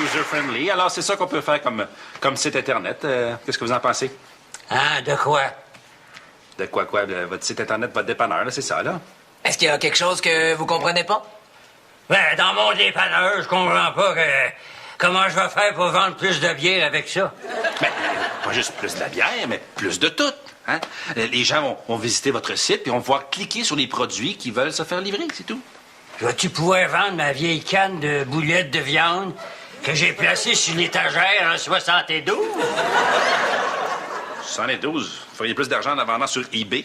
user-friendly. Alors, c'est ça qu'on peut faire comme site Internet. Qu'est-ce que vous en pensez? Ah, de quoi? De quoi? Votre site Internet, votre dépanneur, là, c'est ça, là? Est-ce qu'il y a quelque chose que vous comprenez pas? Ben, dans mon dépanneur, je comprends pas comment je vais faire pour vendre plus de bière avec ça. Mais pas juste plus de la bière, mais plus de tout. Hein? Les gens vont visiter votre site puis vont pouvoir cliquer sur les produits qu'ils veulent se faire livrer, c'est tout. Vas-tu pouvoir vendre ma vieille canne de boulettes de viande que j'ai placée sur l'étagère en 72? 112. Vous feriez plus d'argent en la vendant sur eBay.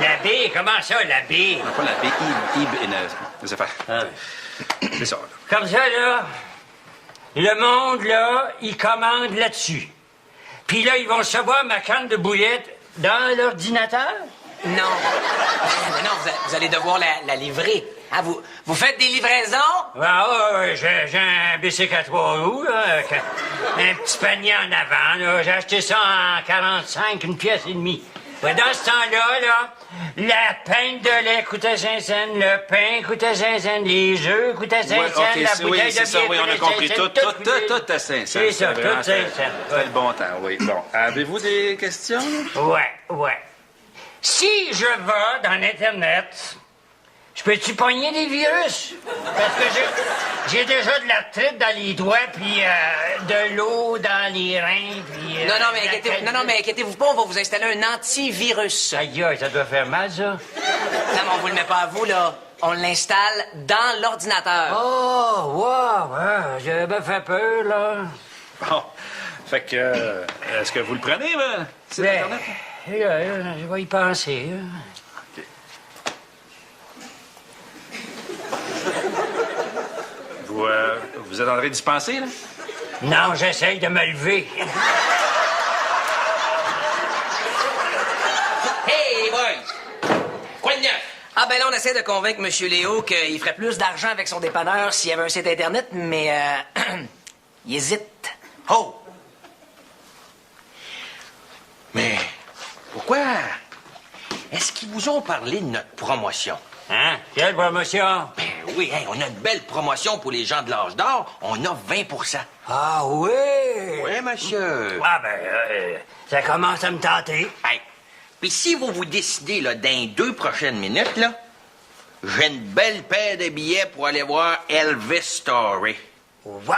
La baie? Comment ça, la baie? Non, pas la baie, eBay. Les affaires. Ah. C'est ça, là. Comme ça, là, le monde, là, il commande là-dessus. Puis là, ils vont recevoir ma canne de boulettes dans l'ordinateur? Non. Non, vous allez devoir la livrer. Ah, vous faites des livraisons? Ah, ouais, j'ai un bicycle à 3 roues, là, avec un petit panier en avant, là. J'ai acheté ça en 45, une pièce et demie. Ouais, dans ce temps-là, là, la pinte de lait coûtait 5 cents, le pain coûtait 5 cents, les œufs coûtaient 5 cents, la bouteille de bière oui, on a compris. Tout à 5 cents. C'est ça, tout 5 cents. C'est le bon temps, oui. Bon, avez-vous des questions? Ouais. Si je vais dans l'Internet, je peux-tu pogner des virus? Parce que j'ai déjà de l'arthrite dans les doigts, puis de l'eau dans les reins, puis... Non, mais inquiétez-vous pas, on va vous installer un antivirus. Aïe, ça doit faire mal, ça. Non, mais on vous le met pas à vous, là. On l'installe dans l'ordinateur. Oh, wow, j'avais fait peur, là. Bon, fait que, est-ce que vous le prenez, c'est Internet? Je vais y penser, là. Vous êtes en train d'y penser, là? Non, j'essaye de me lever. Hey, les boys! Quoi de neuf? Ah, ben là, on essaie de convaincre M. Léo qu'il ferait plus d'argent avec son dépanneur s'il y avait un site Internet, mais il hésite. Oh! Mais pourquoi est-ce qu'ils vous ont parlé de notre promotion? Hein? Quelle promotion? Ben oui, hein, on a une belle promotion pour les gens de l'âge d'or. On a 20 Ah oui? Oui, monsieur. Ah ben, ça commence à me tenter. Hey, puis si vous décidez, là, dans les 2 prochaines minutes, là, j'ai une belle paire de billets pour aller voir Elvis Story. Wow!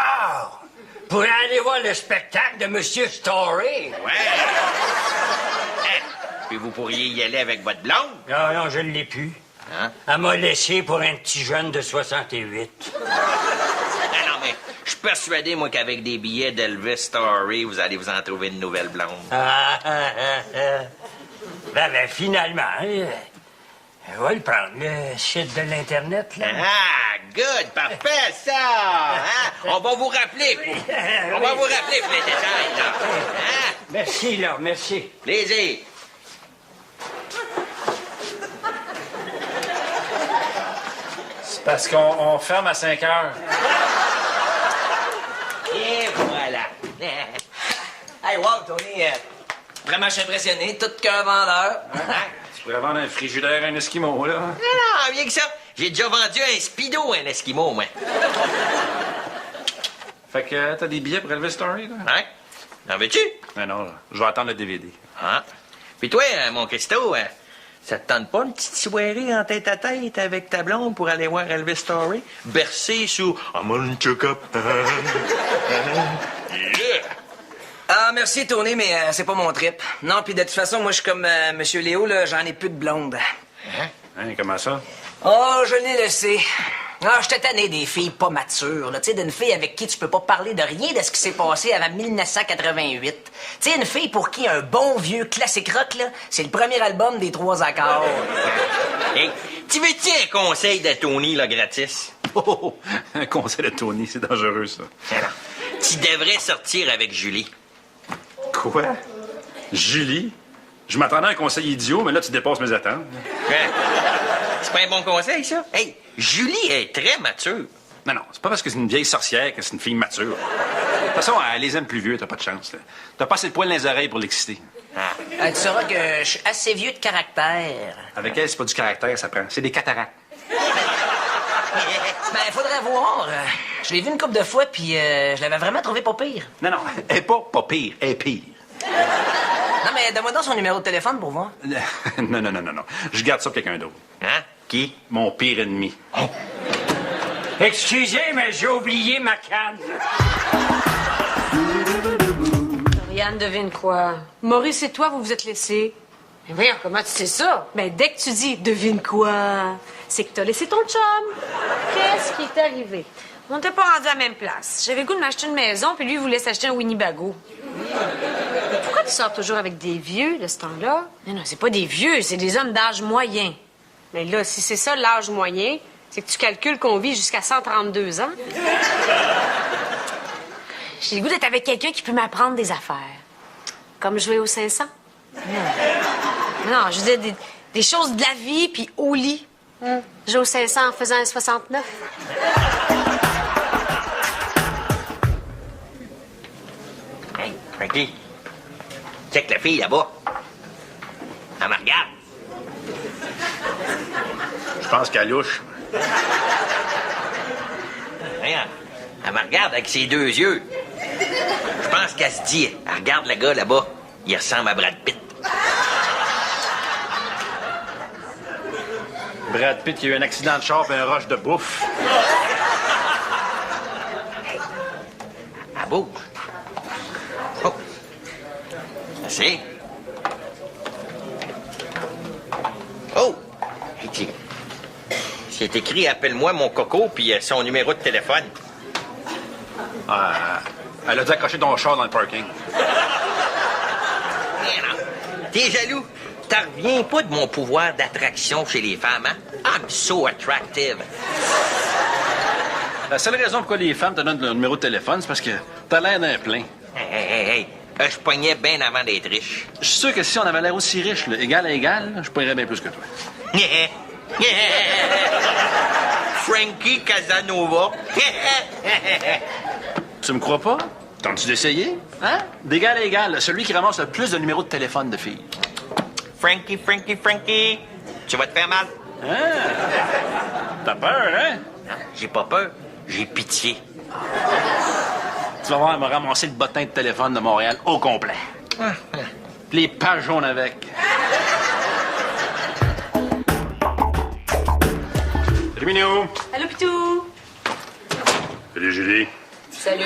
Pour aller voir le spectacle de Monsieur Story? Ouais! Puis vous pourriez y aller avec votre blonde? Non, je ne l'ai plus. Hein? Elle m'a laissé pour un petit jeune de 68. Non, mais je suis persuadé, moi, qu'avec des billets d'Elvis Story, vous allez vous en trouver une nouvelle blonde. Ben, finalement, on va le prendre, le site de l'Internet, là. Ah, good, parfait, ça! Hein? On va vous rappeler pour... On va vous rappeler pour les détails, là. Hein? Merci, là, merci. Plaisir. C'est parce qu'on ferme à 5 heures. Et voilà. Hey, wow, Tony, vraiment, je suis impressionné. Tout qu'un vendeur. Tu pourrais vendre un frigidaire à un Esquimau, là. Non, bien que ça. J'ai déjà vendu un Speedo à un Esquimau, moi. Fait que t'as des billets pour Elvis Story, là? Hein? En veux-tu? Non, je vais attendre le DVD. Ah. Puis toi, mon Christo, ça te tente pas une petite soirée en tête-à-tête avec ta blonde pour aller voir Elvis Story? Bercé sous I'm on check up. Yeah! Ah, merci, Tony, mais c'est pas mon trip. Non, puis de toute façon, moi, je suis comme M. Léo, là, j'en ai plus de blonde. Hein, comment ça? Oh, je l'ai laissé. Ah, j'étais tanné des filles pas matures, là. Tu sais, d'une fille avec qui tu peux pas parler de rien de ce qui s'est passé avant 1988. Tu sais, une fille pour qui un bon vieux classique rock, là, c'est le premier album des 3 accords. Hey, tu veux-tu un conseil de Tony, là, gratis? Oh, un conseil de Tony, c'est dangereux, ça. Tu devrais sortir avec Julie. Quoi? Julie? Je m'attendais à un conseil idiot, mais là, tu dépasses mes attentes. Hein? C'est pas un bon conseil, ça? Hey, Julie est très mature. Non, c'est pas parce que c'est une vieille sorcière que c'est une fille mature. De toute façon, elle les aime plus vieux, t'as pas de chance. Là. T'as pas assez de poils dans les oreilles pour l'exciter. Tu sauras que je suis assez vieux de caractère. Avec elle, c'est pas du caractère, ça prend. C'est des cataractes. Ben, faudrait voir. Je l'ai vu une couple de fois, puis je l'avais vraiment trouvé pas pire. Non, non, elle est pas pire, elle est pire. Non, mais donne-moi donc son numéro de téléphone pour voir. Non, non, non, non, non. Je garde ça pour quelqu'un d'autre. Hein? Qui? Mon pire ennemi. Excusez, mais j'ai oublié ma canne. Yann, devine quoi? Maurice et toi, vous vous êtes laissés. Mais voyons, comment tu sais ça? Ben, dès que tu dis « devine quoi », c'est que t'as laissé ton chum. Qu'est-ce qui est arrivé? On n'était pas rendu à la même place. J'avais le goût de m'acheter une maison, puis lui, il voulait s'acheter un Winnebago. Mais pourquoi tu sors toujours avec des vieux de ce temps-là? Non, non, c'est pas des vieux, c'est des hommes d'âge moyen. Mais là, si c'est ça l'âge moyen, c'est que tu calcules qu'on vit jusqu'à 132 ans. J'ai le goût d'être avec quelqu'un qui peut m'apprendre des affaires. Comme jouer au 500. Non, je veux dire des choses de la vie, puis au lit. Jouer au 500 en faisant un 69. Hey, Frankie. Check la fille là-bas. Elle me regarde. Je pense qu'elle louche. Regarde. Elle me regarde avec ses deux yeux. Je pense qu'elle se dit, elle regarde le gars là-bas. Il ressemble à Brad Pitt. Brad Pitt qui a eu un accident de char et un rush de bouffe. Elle bouge. Oh. Assez. Oh. C'est écrit « Appelle-moi mon coco » puis son numéro de téléphone. Elle a dû accrocher ton char dans le parking. T'es jaloux? T'en reviens pas de mon pouvoir d'attraction chez les femmes, hein? I'm so attractive. La seule raison pourquoi les femmes te donnent le numéro de téléphone, c'est parce que t'as l'air d'un plein. Hey. Je pognais bien avant d'être riche. Je suis sûr que si on avait l'air aussi riche, là, égal à égal, là, je pognerais bien plus que toi. Frankie Casanova. Tu me crois pas? Tentes-tu d'essayer? Hein? D'égal à égal, celui qui ramasse le plus de numéros de téléphone de filles. Frankie. Tu vas te faire mal? T'as peur, hein? Non, j'ai pas peur. J'ai pitié. Tu vas voir, elle m'a ramassé le bottin de téléphone de Montréal au complet. Les pages jaunes avec. Salut, Minou. Allô, Pitou? Salut, Julie. Salut.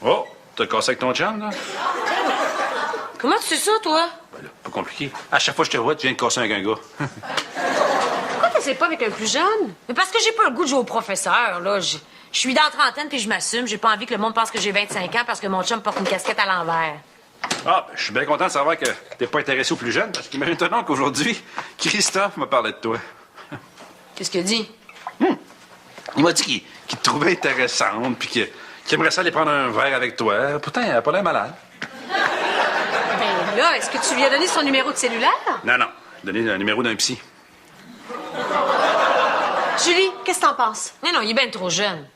Oh, t'as cassé avec ton chum, là? Comment tu sais ça, toi? Ben là, pas compliqué. À chaque fois que je te vois, tu viens de casser avec un gars. Pourquoi t'essaies pas avec un plus jeune? Mais parce que j'ai pas le goût de jouer au professeur, là. Je suis dans la trentaine puis je m'assume. J'ai pas envie que le monde pense que j'ai 25 ans parce que mon chum porte une casquette à l'envers. Ah, ben, je suis bien content de savoir que t'es pas intéressé aux plus jeunes, parce qu'imagine-toi donc qu'aujourd'hui, Christophe m'a parlé de toi. Qu'est-ce qu'il dit? Il m'a dit qu'il te trouvait intéressante, puis qu'il aimerait ça aller prendre un verre avec toi. Pourtant, elle a pas l'air malade. Ben là, est-ce que tu lui as donné son numéro de cellulaire? Non, non. Donner le numéro d'un psy. Julie, qu'est-ce que t'en penses? Non, il est bien trop jeune.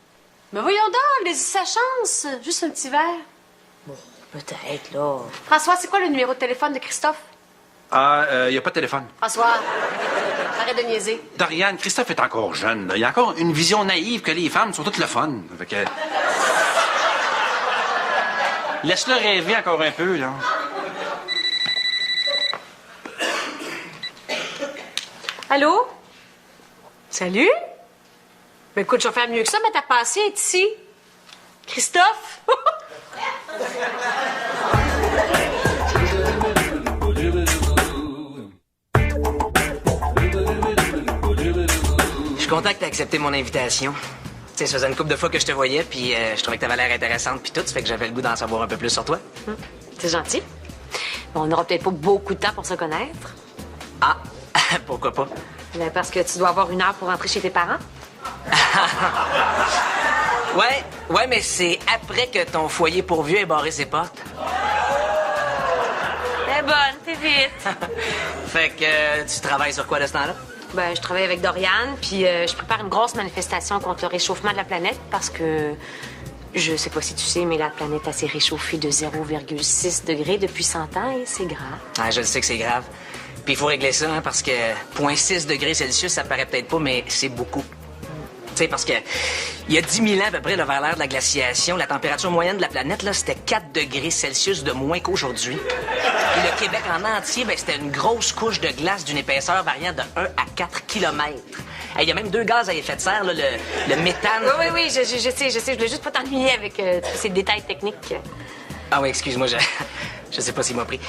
Mais voyons donc, laisse sa chance. Juste un petit verre. Peut-être, là. François, c'est quoi le numéro de téléphone de Christophe? Ah, il n'y a pas de téléphone. François, arrête de niaiser. Doriane, Christophe est encore jeune. Là. Il a encore une vision naïve que les femmes sont toutes le fun. Fait que... Laisse-le rêver encore un peu, là. Allô? Salut? Ben écoute, je vais faire mieux que ça, mais ta passée est ici. Christophe? Je suis content que t'aies accepté mon invitation. Tu sais, ça faisait une couple de fois que je te voyais, puis je trouvais que t'avais l'air intéressante, puis tout, ça fait que j'avais le goût d'en savoir un peu plus sur toi. C'est gentil. Bon, on n'aura peut-être pas beaucoup de temps pour se connaître. Ah, pourquoi pas? Ben, parce que tu dois avoir 1 heure pour rentrer chez tes parents. Ouais, mais c'est après que ton foyer pourvu ait barré ses portes. Elle est bonne, t'es vite. Fait que tu travailles sur quoi de ce temps-là? Ben, je travaille avec Doriane, puis je prépare une grosse manifestation contre le réchauffement de la planète parce que, je sais pas si tu sais, mais la planète a s'est réchauffée de 0,6 degrés depuis 100 ans et c'est grave. Ah, je le sais que c'est grave. Puis il faut régler ça, hein, parce que 0.6 degrés Celsius, ça paraît peut-être pas, mais c'est beaucoup. Tu sais, parce que il y a 10 000 ans à peu près, là, vers l'ère de la glaciation, la température moyenne de la planète, là, c'était 4 degrés Celsius de moins qu'aujourd'hui. Et le Québec en entier, ben, c'était une grosse couche de glace d'une épaisseur variant de 1 à 4 kilomètres. Il y a même 2 gaz à effet de serre, là, le méthane. Oui, je sais. Je voulais juste pas t'ennuyer avec tous ces détails techniques. Ah oui, excuse-moi, je sais pas s'il m'a pris.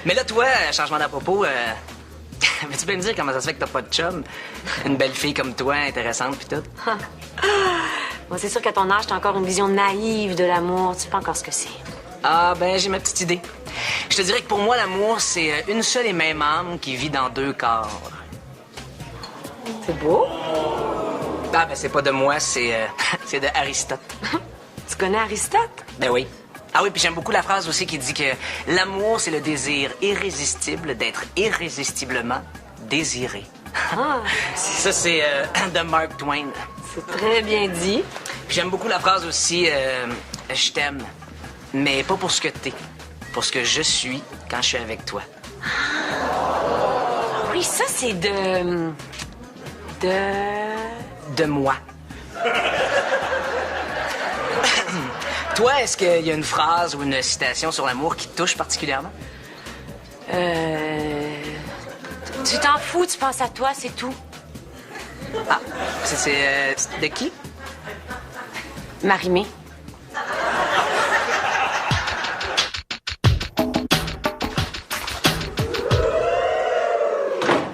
Mais là, toi, changement d'à propos, veux-tu bien me dire comment ça se fait que t'as pas de chum? Une belle fille comme toi, intéressante pis tout. Bon, c'est sûr qu'à ton âge, t'as encore une vision naïve de l'amour. Tu sais pas encore ce que c'est. Ah, ben, j'ai ma petite idée. Je te dirais que pour moi, l'amour, c'est une seule et même âme qui vit dans 2 corps. C'est beau. Ah, ben, c'est pas de moi, c'est de Aristote. Tu connais Aristote? Ben oui. Ah oui, puis j'aime beaucoup la phrase aussi qui dit que l'amour, c'est le désir irrésistible d'être irrésistiblement désiré. Ah. Ça, c'est de Mark Twain. C'est très bien dit. Puis j'aime beaucoup la phrase aussi, je t'aime, mais pas pour ce que t'es, pour ce que je suis quand je suis avec toi. Oui, ça, c'est de moi. Toi, est-ce qu'il y a une phrase ou une citation sur l'amour qui te touche particulièrement? Tu t'en fous, tu penses à toi, c'est tout. Ah, c'est de qui? Marie-Mé.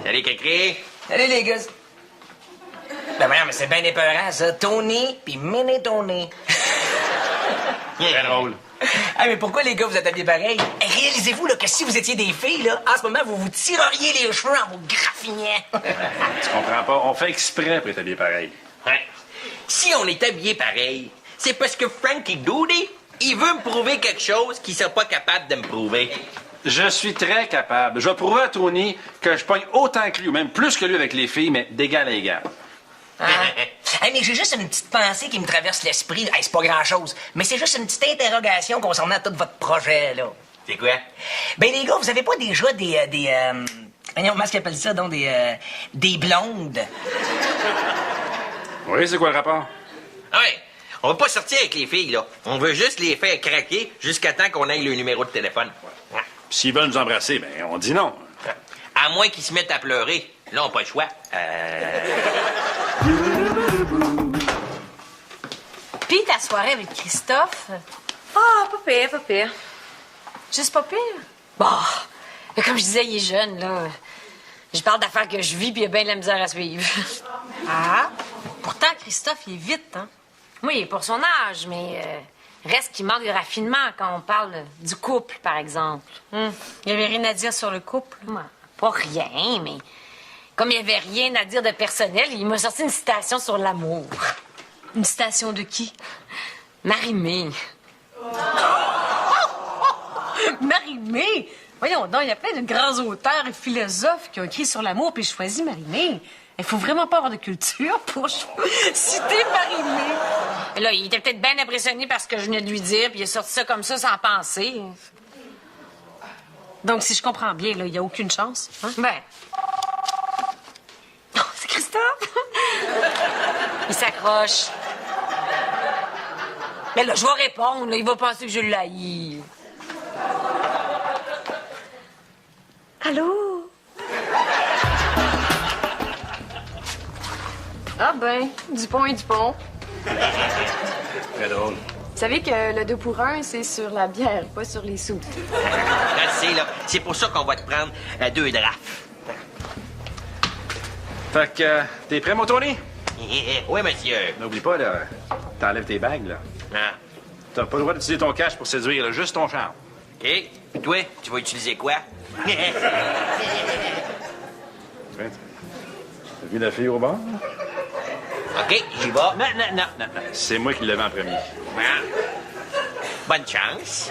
Salut, Cricri. Allez, les gars. Ben voyons, mais c'est bien épeurant, ça. Tony puis Mini Tony. Très drôle. Ah, mais pourquoi, les gars, vous êtes habillés pareil? Réalisez-vous là, que si vous étiez des filles, là, en ce moment, vous vous tireriez les cheveux en vous graffinant. Tu comprends pas? On fait exprès pour être habillé pareil. Ouais. Si on est habillé pareil, c'est parce que Frankie Doody, il veut me prouver quelque chose qu'il ne pas capable de me prouver. Je suis très capable. Je vais prouver à Tony que je pogne autant que lui, ou même plus que lui avec les filles, mais d'égal à égal. Ah. Hey, mais j'ai juste une petite pensée qui me traverse l'esprit. Hey, c'est pas grand-chose, mais c'est juste une petite interrogation concernant tout votre projet, là. C'est quoi? Ben, les gars, vous avez pas déjà comment est-ce qu'ils appellent ça, donc, des blondes? Oui, c'est quoi le rapport? Ouais. On va pas sortir avec les filles, là. On veut juste les faire craquer jusqu'à temps qu'on aille le numéro de téléphone. Ouais. S'ils veulent nous embrasser, ben, on dit non. À moins qu'ils se mettent à pleurer. Là, on n'a pas le choix. Puis ta soirée avec Christophe? Ah, pas pire. Juste pas pire? Bon, comme je disais, il est jeune, là. Je parle d'affaires que je vis, puis il y a bien de la misère à suivre. Ah! Pourtant, Christophe, il est vite, hein? Oui, pour son âge, mais reste qu'il manque de raffinement quand on parle du couple, par exemple. Il y avait rien à dire sur le couple. Ouais, pas rien, mais comme il y avait rien à dire de personnel, il m'a sorti une citation sur l'amour. Une citation de qui? Marie-Mé. Marie-Mé! Voyons donc, il y a plein de grands auteurs et philosophes qui ont écrit sur l'amour, puis je choisis Marie-Mé. Il faut vraiment pas avoir de culture pour citer Marie-Mé. Là, il était peut-être bien impressionné par ce que je venais de lui dire, puis il a sorti ça comme ça sans penser. Donc, si je comprends bien, là, il n'y a aucune chance. Hein? Ben, Oh, c'est Christophe! il s'accroche. Mais là, je vais répondre, là, il va penser que je l'haïs. Allô? Ah ben, Dupont et Dupont. Très drôle. Vous savez que le 2 pour 1, c'est sur la bière, pas sur les sous. C'est pour ça qu'on va te prendre 2 drafts. Fait que, t'es prêt, mon Tony? Oui, monsieur. N'oublie pas, là, t'enlèves tes bagues, là. Ah. T'as pas le droit d'utiliser ton cash pour séduire, là, juste ton charme. OK. Puis toi, tu vas utiliser quoi? Tiens, t'as vu la fille au bar? OK, j'y vais. Non. C'est moi qui l'avais en premier. Ah. Bonne chance.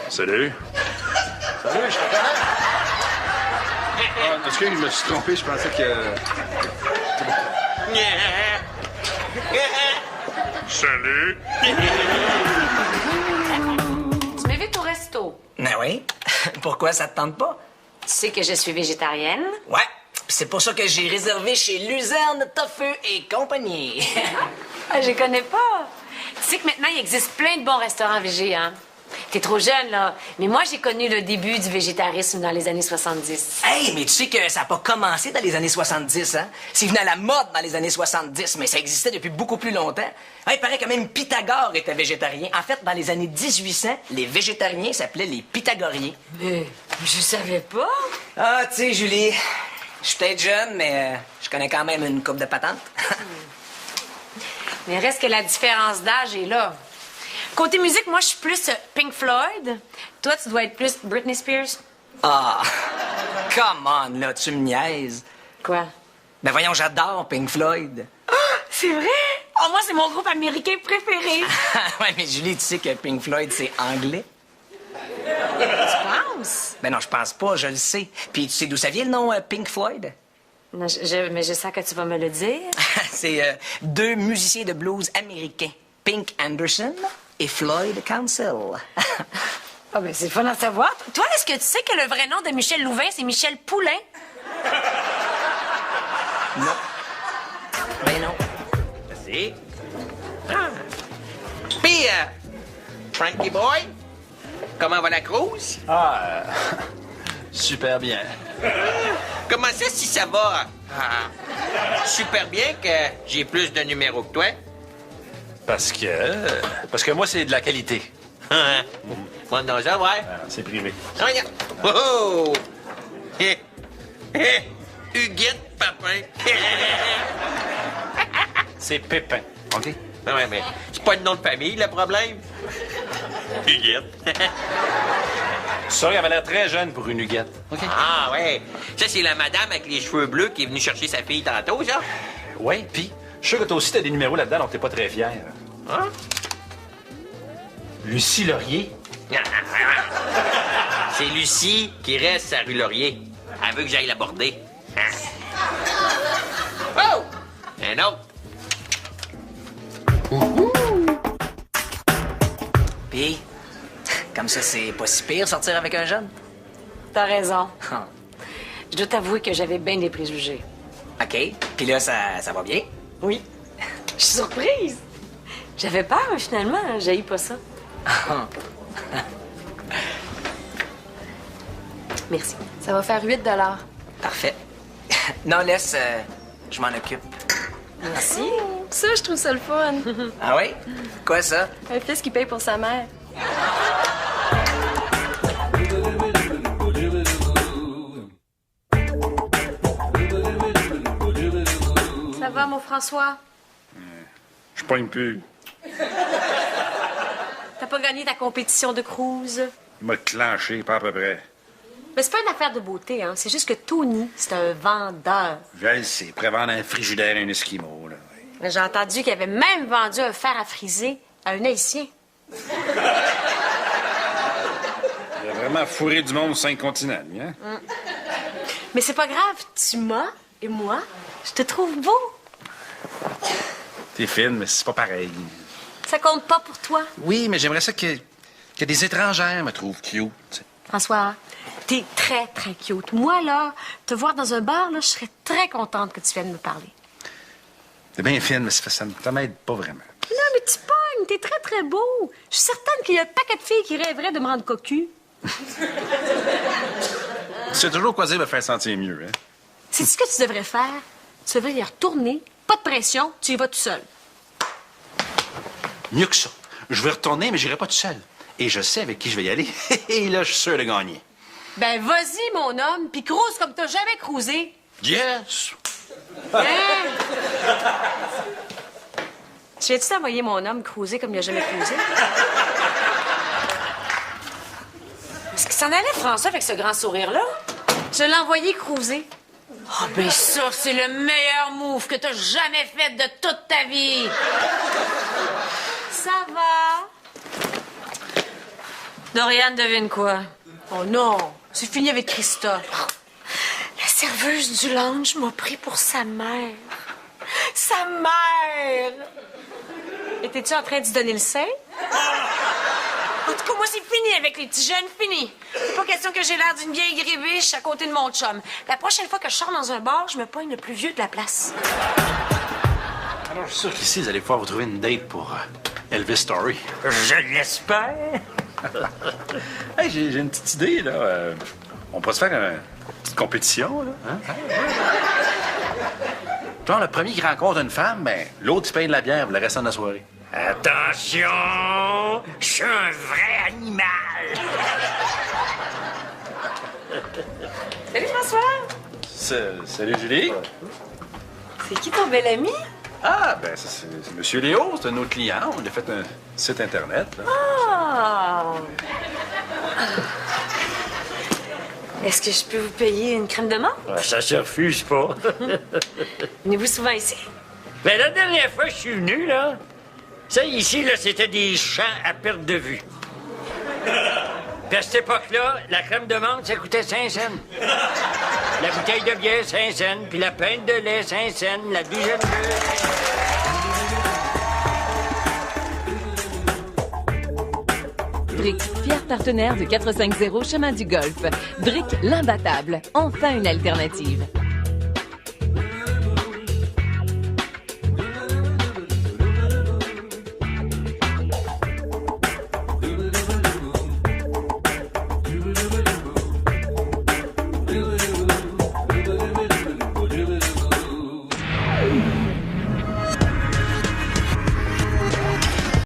Salut. Salut, je te connais. Ah, excuse, je me suis trompé, je pensais que... Salut. t'invite au resto. Ben oui. Pourquoi ça te tente pas? Tu sais que je suis végétarienne. Ouais. Puis c'est pour ça que j'ai réservé chez Luzerne, Tofu et compagnie. Ah, je connais pas. Tu sais que maintenant, il existe plein de bons restaurants végés, hein? T'es trop jeune, là. Mais moi, j'ai connu le début du végétarisme dans les années 70. Hey, mais tu sais que ça n'a pas commencé dans les années 70, hein? C'est venu à la mode dans les années 70, mais ça existait depuis beaucoup plus longtemps. Il paraît que même Pythagore était végétarien. En fait, dans les années 1800, les végétariens s'appelaient les Pythagoriens. Mais je savais pas. Ah, tu sais, Julie, je suis peut-être jeune, mais je connais quand même une coupe de patentes. Mais reste que la différence d'âge est là. Côté musique, moi, je suis plus Pink Floyd. Toi, tu dois être plus Britney Spears. Ah, come on, là, tu me niaises. Quoi? Ben voyons, j'adore Pink Floyd. C'est vrai? Oh, moi, c'est mon groupe américain préféré. Ouais, mais Julie, tu sais que Pink Floyd, c'est anglais? Tu penses? Ben non, je pense pas, je le sais. Puis tu sais d'où ça vient, le nom Pink Floyd? Non, mais je sens que tu vas me le dire. C'est deux musiciens de blues américains, Pink Anderson et Floyd Council. Ah, ben, c'est fun à savoir. Toi, est-ce que tu sais que le vrai nom de Michel Louvain, c'est Michel Poulain? Non. Ben non. Merci. Ah. Puis, Frankie Boy, comment va la cruise? Ah, super bien. Comment ça, si ça va super bien que j'ai plus de numéros que toi? Parce que moi, c'est de la qualité. Moi, non, ça, ouais. C'est privé. Regarde. Oh! Hé! Hé! Huguette Papin. C'est Pépin, OK? Ouais, mais c'est pas le nom de famille, le problème. Huguette. Ça, il avait l'air très jeune pour une Huguette. OK? Ah, ouais. Ça, c'est la madame avec les cheveux bleus qui est venue chercher sa fille tantôt, ça? Oui, puis je suis sûr que toi aussi, t'as des numéros là-dedans dont t'es pas très fier. Hein? Lucie Laurier. C'est Lucie qui reste à rue Laurier. Elle veut que j'aille l'aborder. Oh! Un autre. Puis, comme ça, c'est pas si pire sortir avec un jeune? T'as raison. Ah. Je dois t'avouer que j'avais bien des préjugés. OK. Puis là, ça va bien? Oui. Je suis surprise. J'avais peur, mais finalement, j'haïs pas ça. Merci. Ça va faire 8 $. Parfait. Non, laisse, je m'en occupe. Merci. Ça, je trouve ça le fun. Ah oui? Quoi, ça? Un fils qui paye pour sa mère. Ça va, mon François? Je pogne plus. T'as pas gagné ta compétition de cruise? Il m'a clenché, pas à peu près. Mais c'est pas une affaire de beauté, hein. C'est juste que Tony, c'est un vendeur. Je le sais, prévendre un frigidaire et un esquimau, là. Mais j'ai entendu qu'il avait même vendu un fer à friser à un Haïtien. Il a vraiment fourré du monde 5 continents, lui, hein? Mais c'est pas grave, tu m'as et moi, je te trouve beau. T'es fine, mais c'est pas pareil. Ça compte pas pour toi. Oui, mais j'aimerais ça que des étrangères me trouvent cute. T'sais. François, t'es très, très cute. Moi, là, te voir dans un bar, là, je serais très contente que tu viennes me parler. T'es bien fine, mais ça m'aide pas vraiment. Non, mais tu pognes, t'es très, très beau. Je suis certaine qu'il y a un paquet de filles qui rêveraient de me rendre cocu. Tu sais toujours quoi dire me faire sentir mieux, hein? C'est ce que tu devrais faire. Tu devrais y retourner. Pas de pression, tu y vas tout seul. Mieux que ça. Je vais retourner, mais j'irai pas tout seul. Et je sais avec qui je vais y aller. Et là, je suis sûr de gagner. Ben, vas-y, mon homme, puis cruise comme t'as jamais cruisé. Yes! Hein? Tu viens-tu d'envoyer mon homme cruiser comme il a jamais cruisé? Est-ce qu'il s'en allait, François, avec ce grand sourire-là? Je l'ai envoyé cruiser. Ah, ben ça, c'est le meilleur move que t'as jamais fait de toute ta vie. Ça va? Dorian devine quoi? Oh non, c'est fini avec Christophe. La serveuse du lounge m'a pris pour sa mère. Sa mère! Étais-tu en train de lui donner le sein? En tout cas, moi, c'est fini avec les petits jeunes, fini. C'est pas question que j'ai l'air d'une vieille grébiche à côté de mon chum. La prochaine fois que je sors dans un bar, je me pogne le plus vieux de la place. Alors, je suis sûr qu'ici, vous allez pouvoir vous trouver une date pour Elvis Story. Je l'espère. Hey, j'ai une petite idée, là. On pourrait se faire une petite compétition, là. Hein? Genre, le premier qui rencontre une femme, ben, l'autre, il paye de la bière pour le restant de la soirée. Attention, je suis un vrai animal. Salut, François. Salut, Julie. C'est qui ton bel ami? Ah, ben, ça, c'est Monsieur Léo, c'est un autre client. On a fait un site Internet, là. Ah! Est-ce que je peux vous payer une crème de menthe? Ça se refuse pas. Venez-vous souvent ici? Ben, la dernière fois que je suis venu, là, ça, ici, là, c'était des champs à perte de vue. Puis à cette époque-là, la crème de menthe, ça coûtait 5 cents. La bouteille de bière, 5 cents. Puis la pinte de lait, 5 cents. La douzaine de... Brick, fier partenaire de 450 Chemin du Golfe. Brick, l'imbattable. Enfin une alternative.